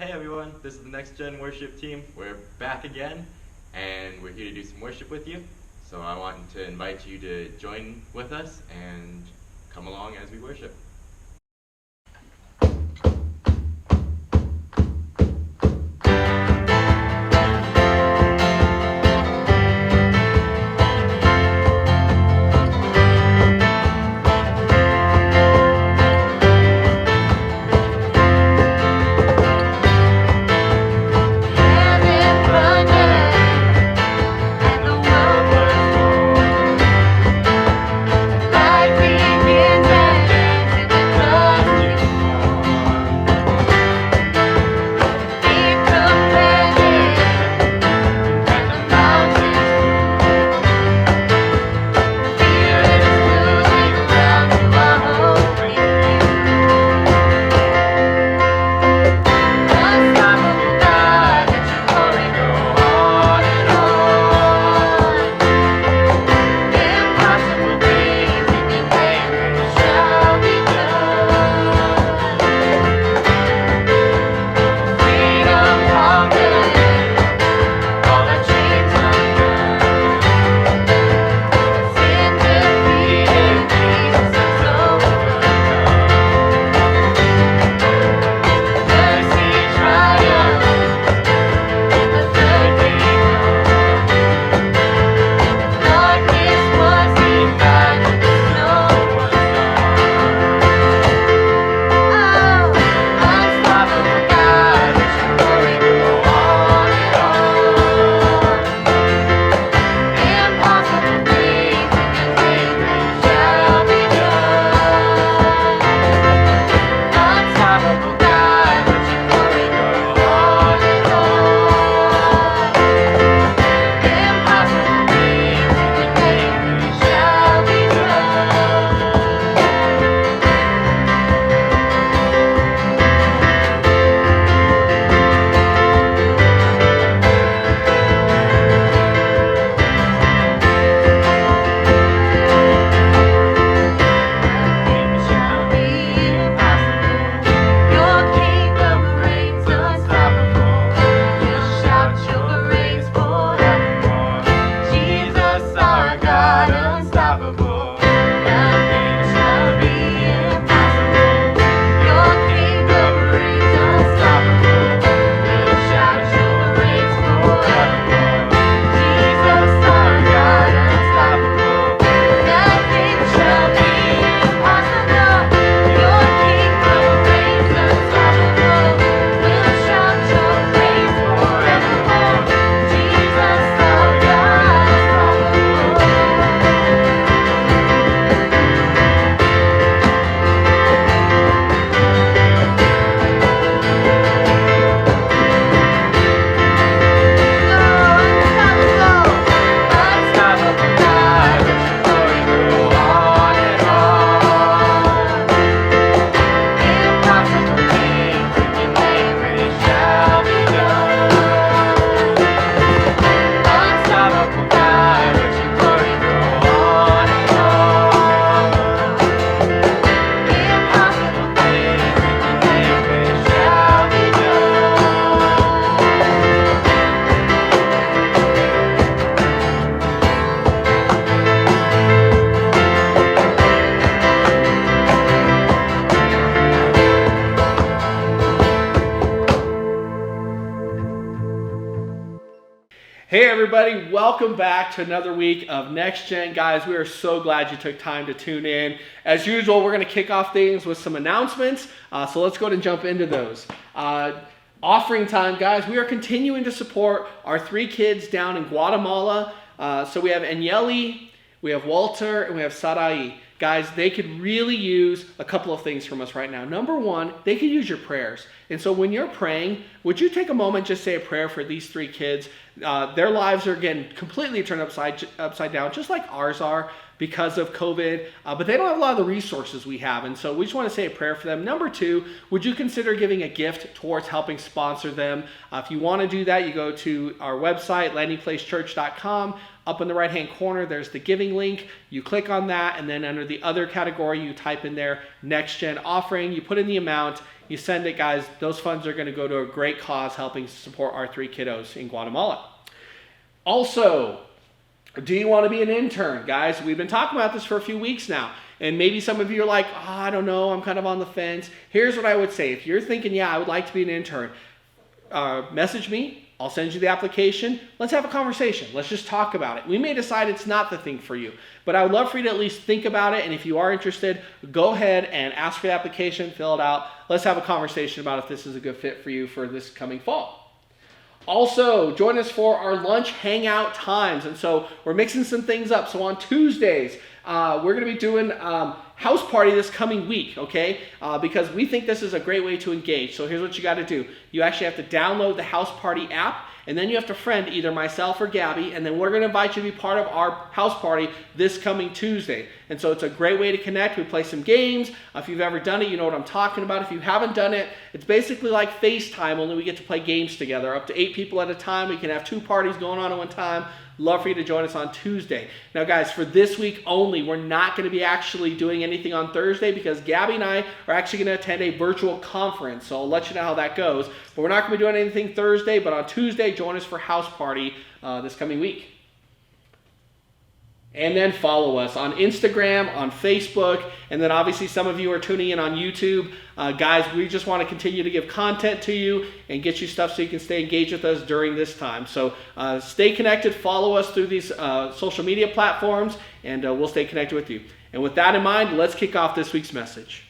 Hey everyone, this is the NextGen worship team. We're back again, and we're here to do some worship with you. So I want to invite you to join with us and come along as we worship. Hey everybody, welcome back to another week of NextGen. Guys, we are so glad you took time to tune in. As usual, we're going to kick off things with some announcements, so let's go ahead and jump into those. Offering time, guys, we are continuing to support our 3 kids down in Guatemala. So we have Enyeli, we have Walter, and we have Sarai. Guys, they could really use a couple of things from us right now. Number one, they could use your prayers. And so when you're praying, would you take a moment, just say a prayer for these 3 kids? Their lives are getting completely turned upside down, just like ours are. because of COVID, but they don't have a lot of the resources we have. And so we just want to say a prayer for them. Number two, would you consider giving a gift towards helping sponsor them? If you want to do that, you go to our website, landingplacechurch.com. Up in the right-hand corner, there's the giving link. You click on that, and then under the other category, you type in there, Next Gen offering. You put in the amount, you send it, guys. Those funds are going to go to a great cause helping support our 3 kiddos in Guatemala. Also, do you want to be an intern? Guys, we've been talking about this for a few weeks now. And maybe some of you are like, I don't know, I'm kind of on the fence. Here's what I would say. If you're thinking, yeah, I would like to be an intern, message me. I'll send you the application. Let's have a conversation. Let's just talk about it. We may decide it's not the thing for you, but I would love for you to at least think about it. And if you are interested, go ahead and ask for the application, fill it out. Let's have a conversation about if this is a good fit for you for this coming fall. Also, join us for our lunch hangout times. And so we're mixing some things up. So on Tuesdays, we're going to be doing house party this coming week, okay? Because we think this is a great way to engage. So here's what you got to do. You actually have to download the house party app, and then you have to friend either myself or Gabby, and then we're going to invite you to be part of our house party this coming Tuesday. And so it's a great way to connect. We play some games. If you've ever done it, you know what I'm talking about. If you haven't done it, it's basically like FaceTime, only we get to play games together. Up to 8 people at a time. We can have 2 parties going on at one time. Love for you to join us on Tuesday. Now, guys, for this week only, we're not going to be actually doing anything on Thursday because Gabby and I are actually going to attend a virtual conference. So I'll let you know how that goes. But we're not going to be doing anything Thursday, but on Tuesday, join us for house party this coming week. And then follow us on Instagram, on Facebook, and then obviously some of you are tuning in on YouTube. Guys, we just want to continue to give content to you and get you stuff so you can stay engaged with us during this time. So stay connected, follow us through these social media platforms, and we'll stay connected with you. And with that in mind, let's kick off this week's message.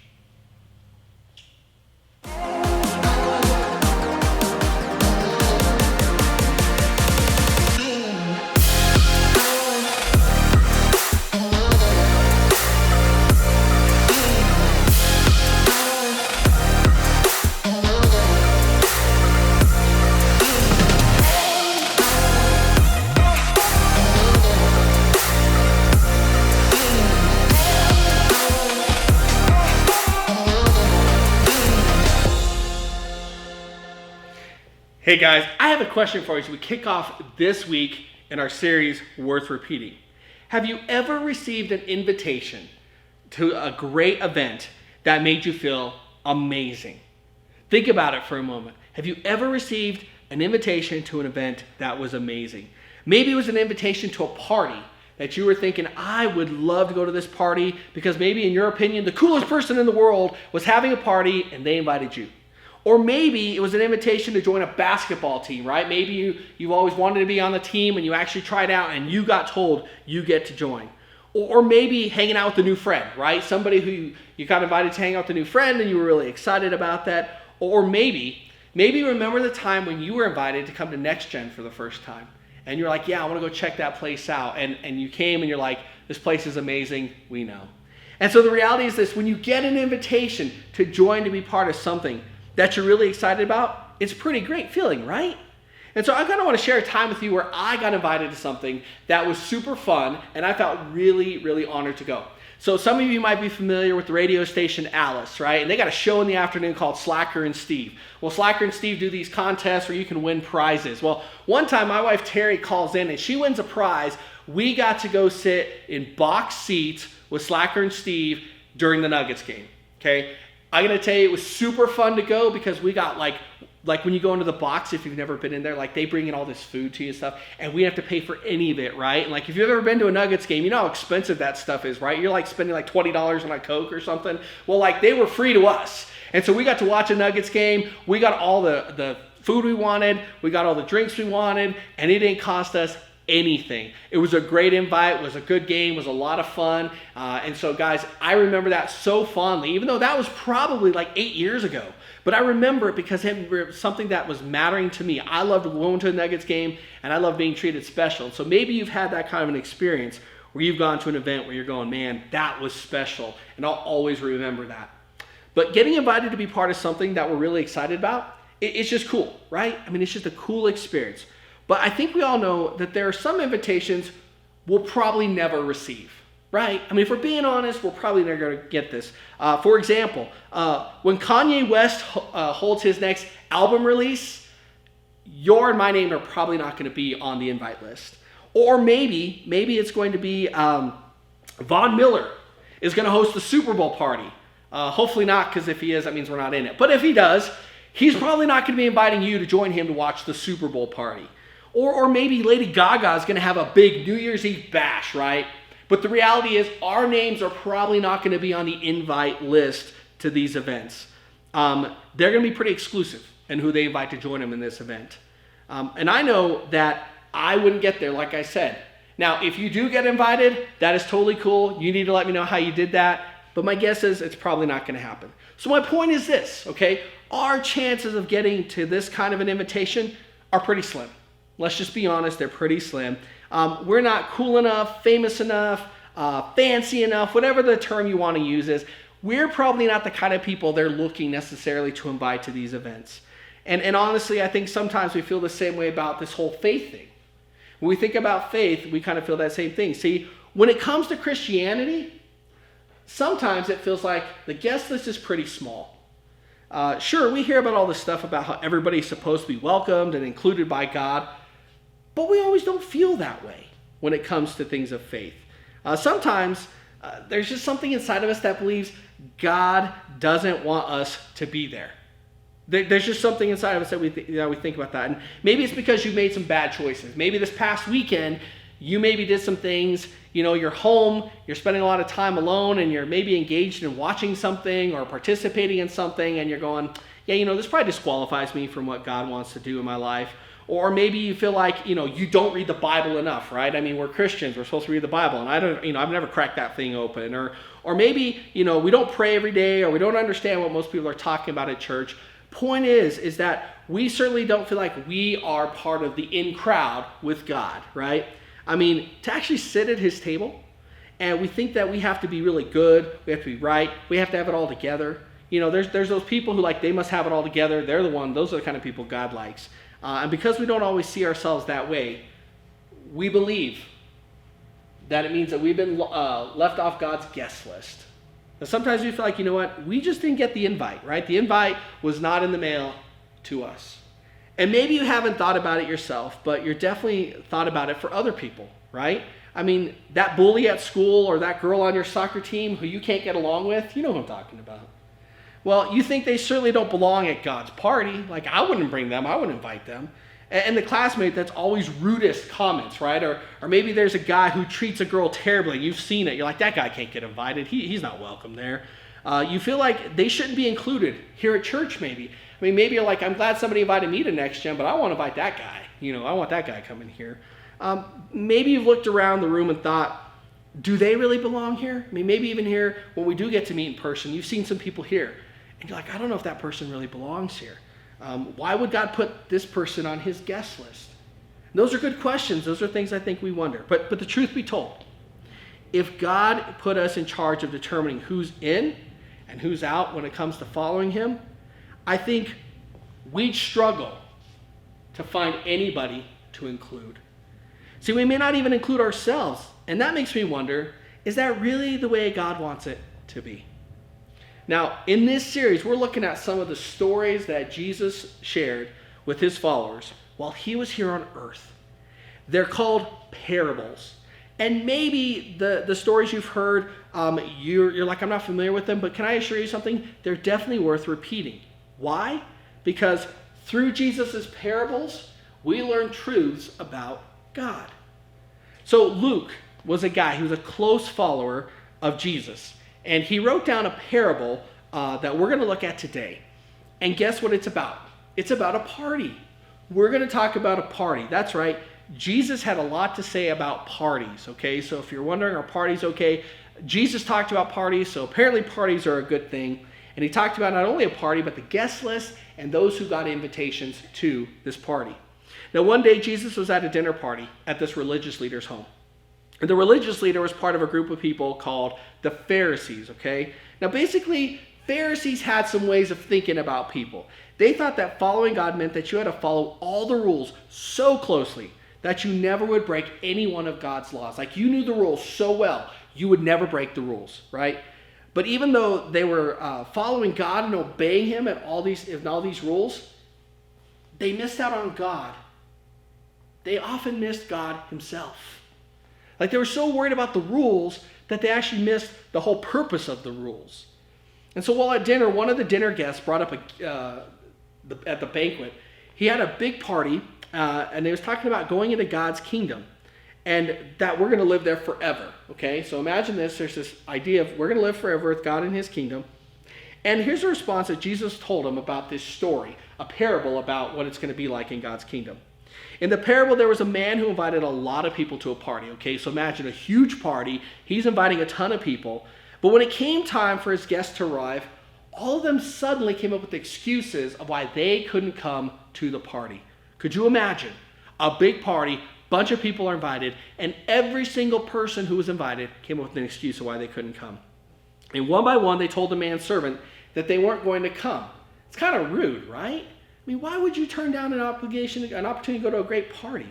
Hey guys, I have a question for you as we kick off this week in our series, Worth Repeating. Have you ever received an invitation to a great event that made you feel amazing? Think about it for a moment. Have you ever received an invitation to an event that was amazing? Maybe it was an invitation to a party that you were thinking, I would love to go to this party because maybe in your opinion, the coolest person in the world was having a party and they invited you. Or maybe it was an invitation to join a basketball team, right? Maybe you've always wanted to be on the team and you actually tried out and you got told you get to join. Or maybe hanging out with a new friend, right? Somebody who you got invited to hang out with a new friend and you were really excited about that. Or maybe remember the time when you were invited to come to NextGen for the first time. And you're like, yeah, I want to go check that place out. And you came and you're like, this place is amazing, we know. And so the reality is this, when you get an invitation to join to be part of something that you're really excited about, it's a pretty great feeling, right? And so I kind of want to share a time with you where I got invited to something that was super fun and I felt really, really honored to go. So some of you might be familiar with the radio station Alice, right? And they got a show in the afternoon called Slacker and Steve. Well, Slacker and Steve do these contests where you can win prizes. Well, one time my wife Terry calls in and she wins a prize. We got to go sit in box seats with Slacker and Steve during the Nuggets game, okay? I'm going to tell you, it was super fun to go because we got like when you go into the box, if you've never been in there, like they bring in all this food to you and stuff, and we have to pay for any of it, right? And like if you've ever been to a Nuggets game, you know how expensive that stuff is, right? You're like spending like $20 on a Coke or something. Well, like they were free to us. And so we got to watch a Nuggets game. We got all the food we wanted. We got all the drinks we wanted, and it didn't cost us anything. It was a great invite. It was a good game. It was a lot of fun. And so guys, I remember that so fondly, even though that was probably like 8 years ago. But I remember it because it was something that was mattering to me. I loved going to a Nuggets game and I love being treated special. So maybe you've had that kind of an experience where you've gone to an event where you're going, man, that was special. And I'll always remember that. But getting invited to be part of something that we're really excited about, it's just cool, right? I mean, it's just a cool experience. But I think we all know that there are some invitations we'll probably never receive. right? I mean, if we're being honest, we're probably never going to get this. For example, when Kanye West holds his next album release, your and my name are probably not going to be on the invite list. Or maybe it's going to be Von Miller is going to host the Super Bowl party. Hopefully not, because if he is, that means we're not in it. But if he does, he's probably not going to be inviting you to join him to watch the Super Bowl party. Or maybe Lady Gaga is going to have a big New Year's Eve bash, right? But the reality is our names are probably not going to be on the invite list to these events. They're going to be pretty exclusive in who they invite to join them in this event. And I know that I wouldn't get there, like I said. Now, if you do get invited, that is totally cool. You need to let me know how you did that. But my guess is it's probably not going to happen. So my point is this, okay? Our chances of getting to this kind of an invitation are pretty slim. Let's just be honest, they're pretty slim. We're not cool enough, famous enough, fancy enough, whatever the term you want to use is. We're probably not the kind of people they're looking necessarily to invite to these events. And honestly, I think sometimes we feel the same way about this whole faith thing. When we think about faith, we kind of feel that same thing. See, when it comes to Christianity, sometimes it feels like the guest list is pretty small. Sure, we hear about all this stuff about how everybody's supposed to be welcomed and included by God, but we always don't feel that way when it comes to things of faith. Sometimes there's just something inside of us that believes God doesn't want us to be there. There's just something inside of us that we think about that. And maybe it's because you made some bad choices. Maybe this past weekend, you maybe did some things, you're home, you're spending a lot of time alone, and you're maybe engaged in watching something or participating in something, and you're going, this probably disqualifies me from what God wants to do in my life. Or maybe you feel like, you don't read the Bible enough, right? I mean, we're Christians, we're supposed to read the Bible, and I've never cracked that thing open. Or maybe, we don't pray every day, or we don't understand what most people are talking about at church. Point is that we certainly don't feel like we are part of the in crowd with God, right? I mean, to actually sit at his table, and we think that we have to be really good, we have to be right, we have to have it all together. There's those people who they must have it all together. Those are the kind of people God likes. And because we don't always see ourselves that way, we believe that it means that we've been left off God's guest list. Now, sometimes we feel like, we just didn't get the invite, right? The invite was not in the mail to us. And maybe you haven't thought about it yourself, but you're definitely thought about it for other people, right? I mean, that bully at school or that girl on your soccer team who you can't get along with, you know who I'm talking about. Well, you think they certainly don't belong at God's party. I wouldn't bring them, I wouldn't invite them. And the classmate that's always rudest comments, right? Or maybe there's a guy who treats a girl terribly. You've seen it. You're like, that guy can't get invited. He's not welcome there. You feel like they shouldn't be included here at church maybe. I mean, maybe you're like, I'm glad somebody invited me to NextGen, but I want to invite that guy. I want that guy coming here. Maybe you've looked around the room and thought, do they really belong here? I mean, maybe even here, when we do get to meet in person, you've seen some people here. And you're like, I don't know if that person really belongs here. Why would God put this person on his guest list? And those are good questions. Those are things I think we wonder. But the truth be told, if God put us in charge of determining who's in and who's out when it comes to following him, I think we'd struggle to find anybody to include. See, we may not even include ourselves. And that makes me wonder, is that really the way God wants it to be? Now, in this series, we're looking at some of the stories that Jesus shared with his followers while he was here on earth. They're called parables. And maybe the stories you've heard, you're like, I'm not familiar with them, but can I assure you something? They're definitely worth repeating. Why? Because through Jesus' parables, we learn truths about God. So Luke was a guy, he was a close follower of Jesus. And he wrote down a parable that we're going to look at today. And guess what it's about? It's about a party. We're going to talk about a party. That's right. Jesus had a lot to say about parties, okay? So if you're wondering, are parties okay? Jesus talked about parties, so apparently parties are a good thing. And he talked about not only a party, but the guest list and those who got invitations to this party. Now, one day, Jesus was at a dinner party at this religious leader's home. And the religious leader was part of a group of people called the Pharisees, okay? Now, basically, Pharisees had some ways of thinking about people. They thought that following God meant that you had to follow all the rules so closely that you never would break any one of God's laws. Like, you knew the rules so well. you would never break the rules, right? But even though they were following God and obeying him in all these rules, they missed out on God. They often missed God himself. Like they were so worried about the rules that they actually missed the whole purpose of the rules. And so while at dinner, one of the dinner guests brought up at the banquet, he had a big party, and he was talking about going into God's kingdom and that we're going to live there forever. Okay, so imagine this. There's this idea of we're going to live forever with God in his kingdom. And here's the response that Jesus told him about this story, a parable about what it's going to be like in God's kingdom. In the parable, there was a man who invited a lot of people to a party. Okay, so imagine a huge party. He's inviting a ton of people. But when it came time for his guests to arrive, all of them suddenly came up with excuses of why they couldn't come to the party. Could you imagine? A big party, bunch of people are invited, and every single person who was invited came up with an excuse of why they couldn't come. And one by one, they told the man's servant that they weren't going to come. It's kind of rude, right? I mean, why would you turn down an opportunity to go to a great party?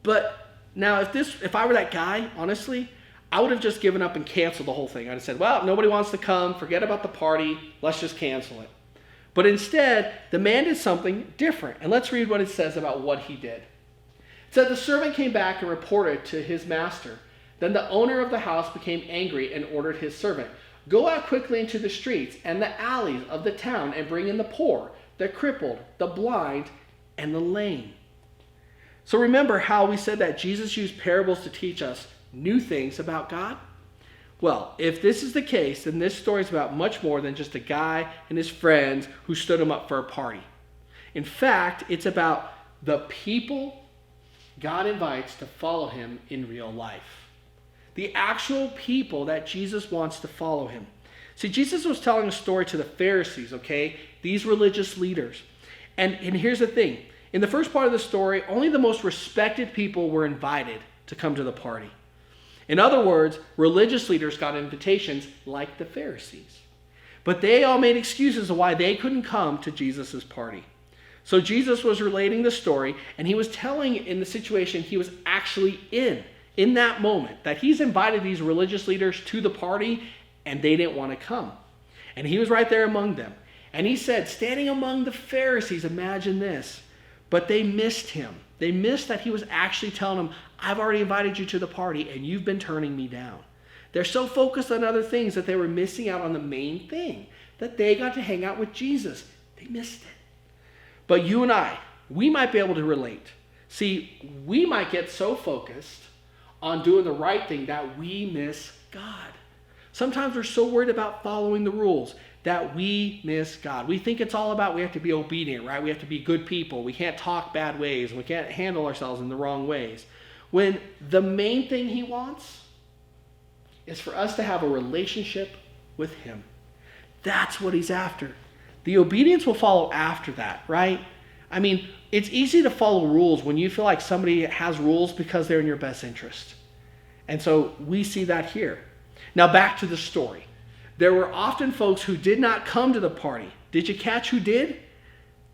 But now, if I were that guy, honestly, I would have just given up and canceled the whole thing. I'd have said, well, nobody wants to come. Forget about the party. Let's just cancel it. But instead, the man did something different. And let's read what it says about what he did. It said, the servant came back and reported to his master. Then the owner of the house became angry and ordered his servant, go out quickly into the streets and the alleys of the town and bring in the poor, the crippled, the blind, and the lame. So remember how we said that Jesus used parables to teach us new things about God? Well, if this is the case, then this story is about much more than just a guy and his friends who stood him up for a party. In fact, it's about the people God invites to follow him in real life. The actual people that Jesus wants to follow him. See, Jesus was telling a story to the Pharisees, okay? These religious leaders. And here's the thing. In the first part of the story, only the most respected people were invited to come to the party. In other words, religious leaders got invitations like the Pharisees. But they all made excuses of why they couldn't come to Jesus' party. So Jesus was relating the story, and he was telling in the situation he was actually in that moment, that he's invited these religious leaders to the party, and they didn't want to come. And he was right there among them. And he said, standing among the Pharisees, imagine this, but they missed him. They missed that he was actually telling them, I've already invited you to the party and you've been turning me down. They're so focused on other things that they were missing out on the main thing, that they got to hang out with Jesus. They missed it. But you and I, we might be able to relate. See, we might get so focused on doing the right thing that we miss God. Sometimes we're so worried about following the rules that we miss God. We think it's all about we have to be obedient, right? We have to be good people. We can't talk bad ways. We can't handle ourselves in the wrong ways. When the main thing he wants is for us to have a relationship with him. That's what he's after. The obedience will follow after that, right? I mean, it's easy to follow rules when you feel like somebody has rules because they're in your best interest. And so we see that here. Now back to the story. There were often folks who did not come to the party. Did you catch who did?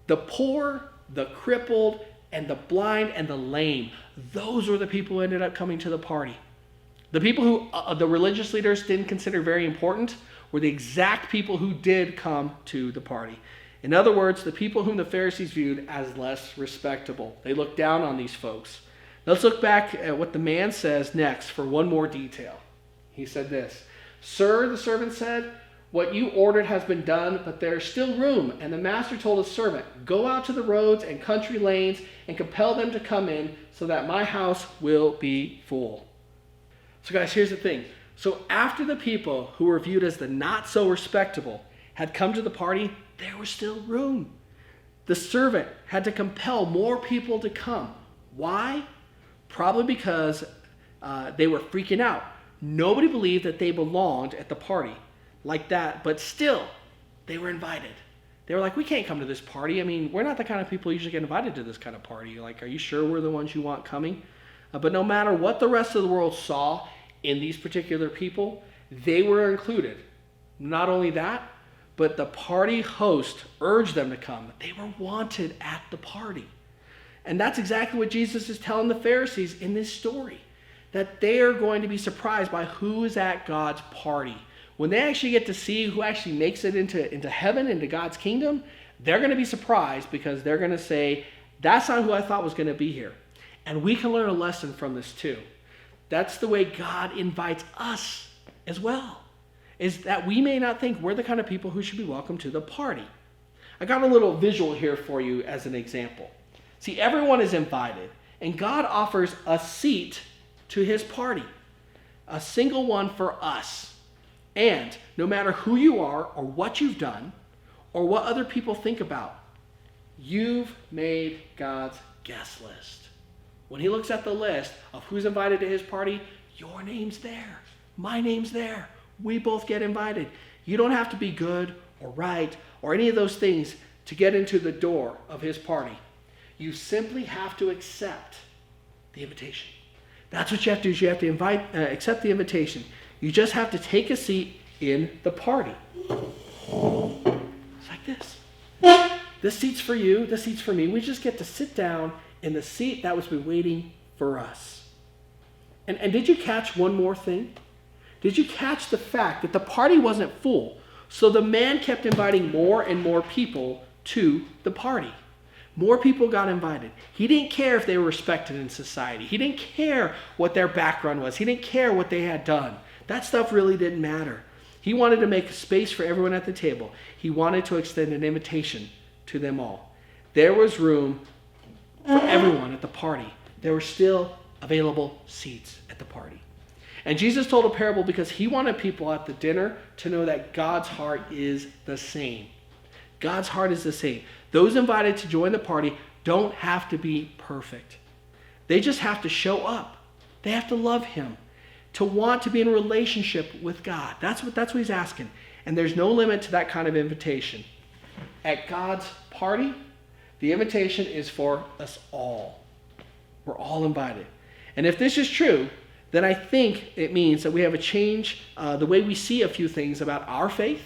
The poor, the crippled, and the blind, and the lame. Those were the people who ended up coming to the party. The people who the religious leaders didn't consider very important were the exact people who did come to the party. In other words, the people whom the Pharisees viewed as less respectable. They looked down on these folks. Let's look back at what the man says next for one more detail. He said this, Sir, the servant said, what you ordered has been done, but there is still room. And the master told his servant, go out to the roads and country lanes and compel them to come in so that my house will be full. So guys, here's the thing. So after the people who were viewed as the not so respectable had come to the party, there was still room. The servant had to compel more people to come. Why? Probably because they were freaking out. Nobody believed that they belonged at the party like that, but still, they were invited. They were like, we can't come to this party. I mean, we're not the kind of people who usually get invited to this kind of party. Like, are you sure we're the ones you want coming? But no matter what the rest of the world saw in these particular people, they were included. Not only that, but the party host urged them to come. They were wanted at the party. And that's exactly what Jesus is telling the Pharisees in this story. that they are going to be surprised by who is at God's party. When they actually get to see who actually makes it into heaven, into God's kingdom, they're going to be surprised because they're going to say, that's not who I thought was going to be here. And we can learn a lesson from this too. That's the way God invites us as well, is that we may not think we're the kind of people who should be welcome to the party. I got a little visual here for you as an example. See, everyone is invited, and God offers a seat to his party, a single one for us. And no matter who you are or what you've done or what other people think about, you've made God's guest list. When he looks at the list of who's invited to his party, your name's there. My name's there. We both get invited. You don't have to be good or right or any of those things to get into the door of his party. You simply have to accept the invitation. That's what you have to do. Is you have to accept the invitation. You just have to take a seat in the party. It's like this. This seat's for you. This seat's for me. We just get to sit down in the seat that was been waiting for us. And did you catch one more thing? Did you catch the fact that the party wasn't full? So the man kept inviting more and more people to the party. More people got invited. He didn't care if they were respected in society. He didn't care what their background was. He didn't care what they had done. That stuff really didn't matter. He wanted to make a space for everyone at the table. He wanted to extend an invitation to them all. There was room for everyone at the party. There were still available seats at the party. And Jesus told a parable because he wanted people at the dinner to know that God's heart is the same. God's heart is the same. Those invited to join the party don't have to be perfect. They just have to show up. They have to love him, to want to be in a relationship with God. That's what he's asking. And there's no limit to that kind of invitation. At God's party, the invitation is for us all. We're all invited. And if this is true, then I think it means that we have a change the way we see a few things about our faith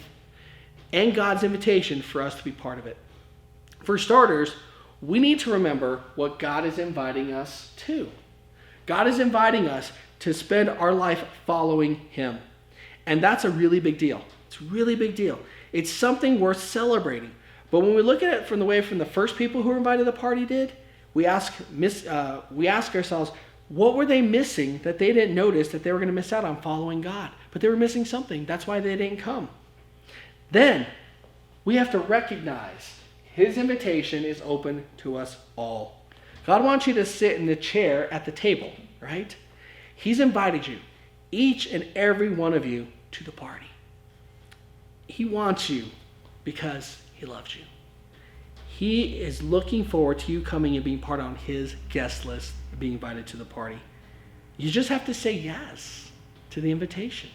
and God's invitation for us to be part of it. For starters, we need to remember what God is inviting us to. God is inviting us to spend our life following him. And that's a really big deal. It's a really big deal. It's something worth celebrating. But when we look at it from the first people who were invited to the party did, we ask ourselves, what were they missing that they didn't notice that they were going to miss out on following God? But they were missing something. That's why they didn't come. Then we have to recognize his invitation is open to us all. God wants you to sit in the chair at the table, right? He's invited you, each and every one of you, to the party. He wants you because he loves you. He is looking forward to you coming and being part on his guest list, being invited to the party. You just have to say yes to the invitation.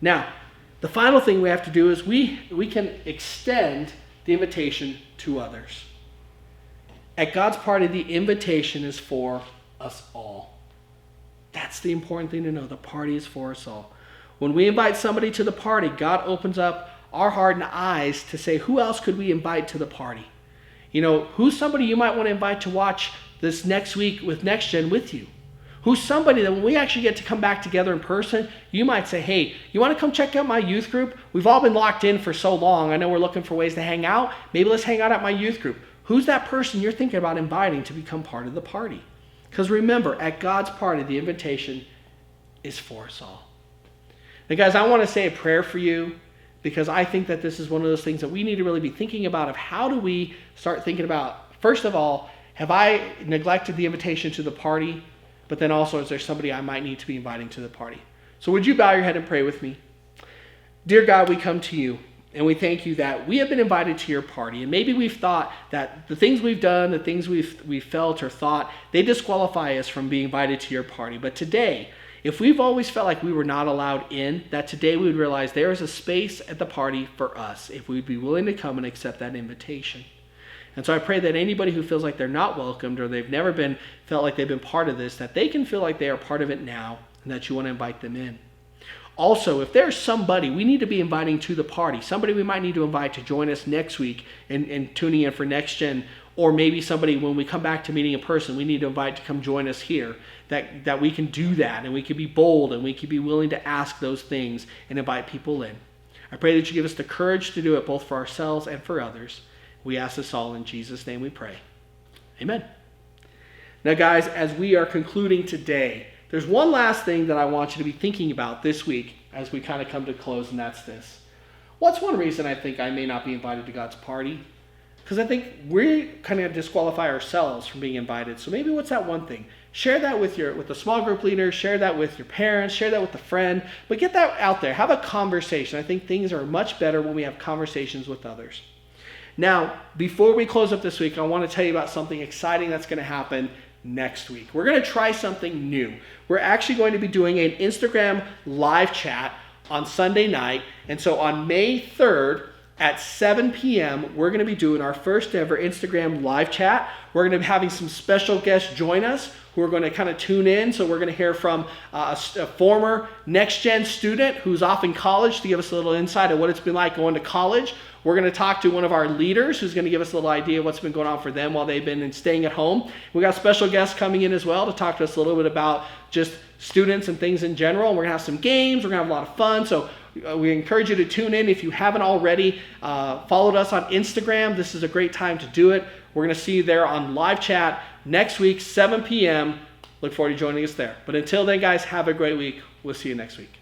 Now, the final thing we have to do is we can extend the invitation to others. At God's party, the invitation is for us all. That's the important thing to know. The party is for us all. When we invite somebody to the party, God opens up our heart and eyes to say, who else could we invite to the party? You know, who's somebody you might want to invite to watch this next week with NextGen with you? Who's somebody that when we actually get to come back together in person, you might say, hey, you want to come check out my youth group? We've all been locked in for so long. I know we're looking for ways to hang out. Maybe let's hang out at my youth group. Who's that person you're thinking about inviting to become part of the party? Because remember, at God's party, the invitation is for us all. Now, guys, I want to say a prayer for you because I think that this is one of those things that we need to really be thinking about of how do we start thinking about, first of all, have I neglected the invitation to the party? But then also, is there somebody I might need to be inviting to the party? So would you bow your head and pray with me? Dear God, we come to you and we thank you that we have been invited to your party. And maybe we've thought that the things we've done, the things we've felt or thought, they disqualify us from being invited to your party. But today, if we've always felt like we were not allowed in, that today we would realize there is a space at the party for us if we'd be willing to come and accept that invitation. And so I pray that anybody who feels like they're not welcomed or they've never felt like they've been part of this, that they can feel like they are part of it now and that you want to invite them in. Also, if there's somebody we need to be inviting to the party, somebody we might need to invite to join us next week and tuning in for NextGen or maybe somebody, when we come back to meeting in person, we need to invite to come join us here, that we can do that, and we can be bold, and we can be willing to ask those things and invite people in. I pray that you give us the courage to do it both for ourselves and for others. We ask this all in Jesus' name we pray. Amen. Now, guys, as we are concluding today, there's one last thing that I want you to be thinking about this week as we kind of come to close, and that's this. What's one reason I think I may not be invited to God's party? Because I think we kind of disqualify ourselves from being invited. So maybe what's that one thing? Share that with the small group leader, share that with your parents, share that with a friend, but get that out there. Have a conversation. I think things are much better when we have conversations with others. Now, before we close up this week, I want to tell you about something exciting that's going to happen next week. We're going to try something new. We're actually going to be doing an Instagram live chat on Sunday night. And so on May 3rd at 7 p.m., we're going to be doing our first ever Instagram live chat. We're going to be having some special guests join us who are going to kind of tune in. So we're going to hear from a former NextGen student who's off in college to give us a little insight of what it's been like going to college. We're going to talk to one of our leaders who's going to give us a little idea of what's been going on for them while they've been staying at home. We got special guests coming in as well to talk to us a little bit about just students and things in general. And we're going to have some games. We're going to have a lot of fun. So we encourage you to tune in. If you haven't already followed us on Instagram, this is a great time to do it. We're going to see you there on live chat next week, 7 p.m. Look forward to joining us there. But until then, guys, have a great week. We'll see you next week.